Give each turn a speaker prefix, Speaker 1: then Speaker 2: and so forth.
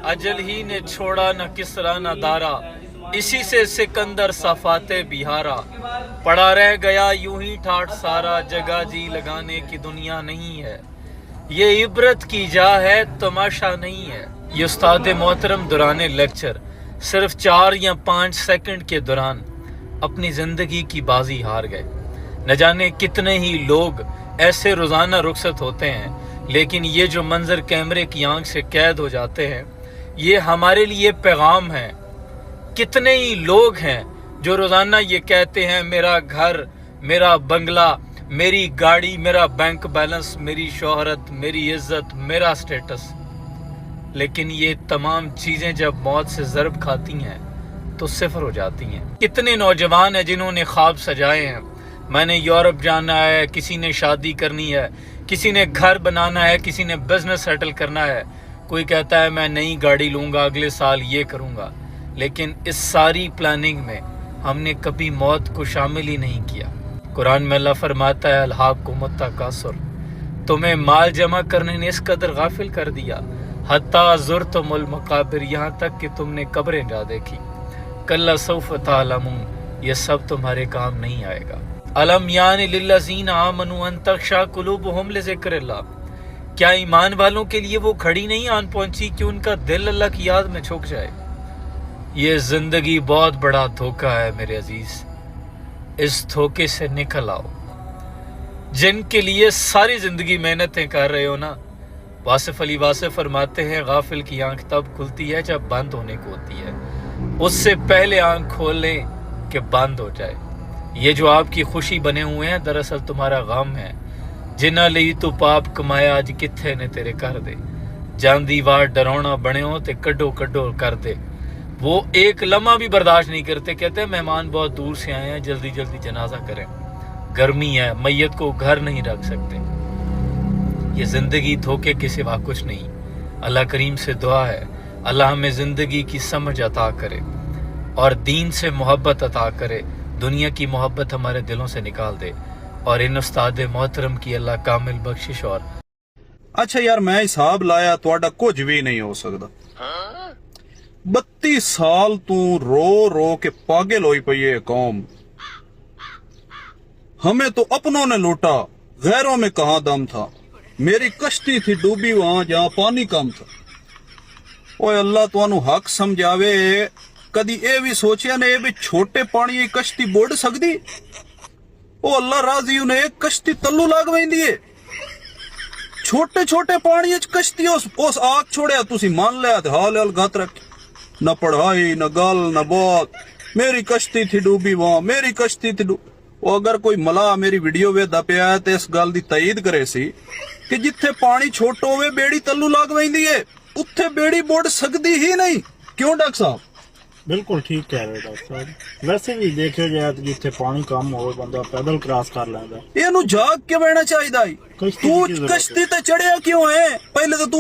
Speaker 1: अजल ही ने छोड़ा न किसरा न दारा, इसी से सिकंदर सफाते बिहारा। पड़ा रह गया यूं ही ठाठ सारा, जगह जी लगाने की दुनिया नहीं है। ये इबरत की जा है, तमाशा नहीं है। ये उस्ताद मोहतरम दौरान लेक्चर सिर्फ 4 या 5 सेकंड के दौरान अपनी ज़िंदगी की बाजी हार गए। न जाने कितने ही लोग ऐसे रोज़ाना रुखसत होते हैं, लेकिन ये जो मंजर कैमरे की आंख से कैद हो जाते हैं, ये हमारे लिए पैगाम है। कितने ही लोग हैं जो रोज़ाना ये कहते हैं मेरा घर, मेरा बंगला, मेरी गाड़ी, मेरा बैंक बैलेंस, मेरी शोहरत, मेरी इज्जत, मेरा स्टेटस। लेकिन ये तमाम चीज़ें जब मौत से ज़रब खाती हैं तो सिफर हो जाती हैं। कितने नौजवान हैं जिन्होंने ख्वाब सजाए हैं, मैंने यूरोप जाना है, किसी ने शादी करनी है, किसी ने घर बनाना है, किसी ने बिजनेस सेटल करना है, कोई कहता है मैं नई गाड़ी लूँगा, अगले साल ये करूँगा। लेकिन इस सारी प्लानिंग में हमने कभी मौत को शामिल ही नहीं किया। कुरान में अल्लाह फरमाता है अल्हाकुमुत तकासुर, तुम्हें माल जमा करने ने इस कदर गाफिल कर दिया, हत्ता ज़ुरतुमुल मकाबिर, यहाँ तक कि तुमने कब्रें जा देखी। कल्ला सौफ तालमून, ये सब तुम्हारे काम नहीं आएगा। अलम यानि लिल्लज़ीना आमनू अन तख़शा कुलूबुहुम लिज़िक्रिल्लाह, क्या ईमान वालों के लिए वो घड़ी नहीं आन पहुंची कि उनका दिल अल्लाह की याद में झुक जाए। ये जिंदगी बहुत बड़ा धोखा है मेरे अजीज, इस धोखे से निकल आओ। जिनके लिए सारी जिंदगी मेहनतें कर रहे हो ना, वासिफ अली वासिफ फरमाते हैं गाफिल की आंख तब खुलती है जब बंद होने को होती है, उससे पहले आंख खोल लें कि बंद हो जाए। ये जो आपकी खुशी बने हुए हैं दरअसल तुम्हारा गम है। जिन्ना ਲਈ तू पाप कमाया अज किथे ने तेरे कर दे, जांदी वार डरावना बने हो ते कड्डो कड्डो कर दे। वो एक लम्हा भी बर्दाश्त नहीं करते, कहते हैं मेहमान बहुत दूर से आए हैं, जल्दी जल्दी जनाजा करें, गर्मी है, मैयत को घर नहीं रख सकते। ये जिंदगी धोखे के सिवा कुछ नहीं। अल्लाह करीम से दुआ है अल्लाह हमें जिंदगी की समझ अता करे और दीन से मोहब्बत अता करे, दुनिया की मोहब्बत हमारे दिलों से निकाल दे, और इन उस्ताद मोहतरम की अल्लाह कामिल बख्शिश। और
Speaker 2: अच्छा यार, मैं हिसाब लाया ਤੁਹਾਡਾ कुछ भी नहीं हो सकता। 32 साल तू रो रो के पागल होई पई है कौम। हमें तो अपनों ने लूटा, गैरों में कहां दम था। मेरी कश्ती थी डूबी वहां जहां पानी कम था। ओए अल्लाह तुहानू हक समझावे, कदी ये भी सोचिया ने भी छोटे पानी की कश्ती बोड़ सकदी। ओ अल्लाह राजी ने एक कश्ती तल्लू लाग वैंदी है। छोटे छोटे पानी कश्ती उस आग छोड़िया तुसी मान लिया ते हाल हाल गत रख। न पढ़ाई न गल न बात, मेरी कश्ती थी डूबी वहां, मेरी कश्ती थी वो अगर कोई मला मेरी वीडियो वेखदा पिया है ते इस गल दी तईद करे सी कि जिथे पानी छोटो होवे बेड़ी तल्लू लाग वैंदी है, उत्थे बेड़ी बोड़ सकदी ही नहीं। क्यों डॉक्टर साहब?
Speaker 3: बिल्कुल ठीक कह रहे हो डॉक्टर साहब। वैसे भी देखियो जाए तो जिथे पानी कम हो बंदा पैदल क्रॉस कर लेंदा।
Speaker 2: ਇਹਨੂੰ ਜਾਗ ਕੇ ਬਹਿਣਾ ਚਾਹੀਦਾ। ਤੂੰ ਕਸ਼ਤੀ ਤੇ ਚੜਿਆ ਕਿਉਂ ਹੈ? ਪਹਿਲੇ ਤਾਂ ਤੂੰ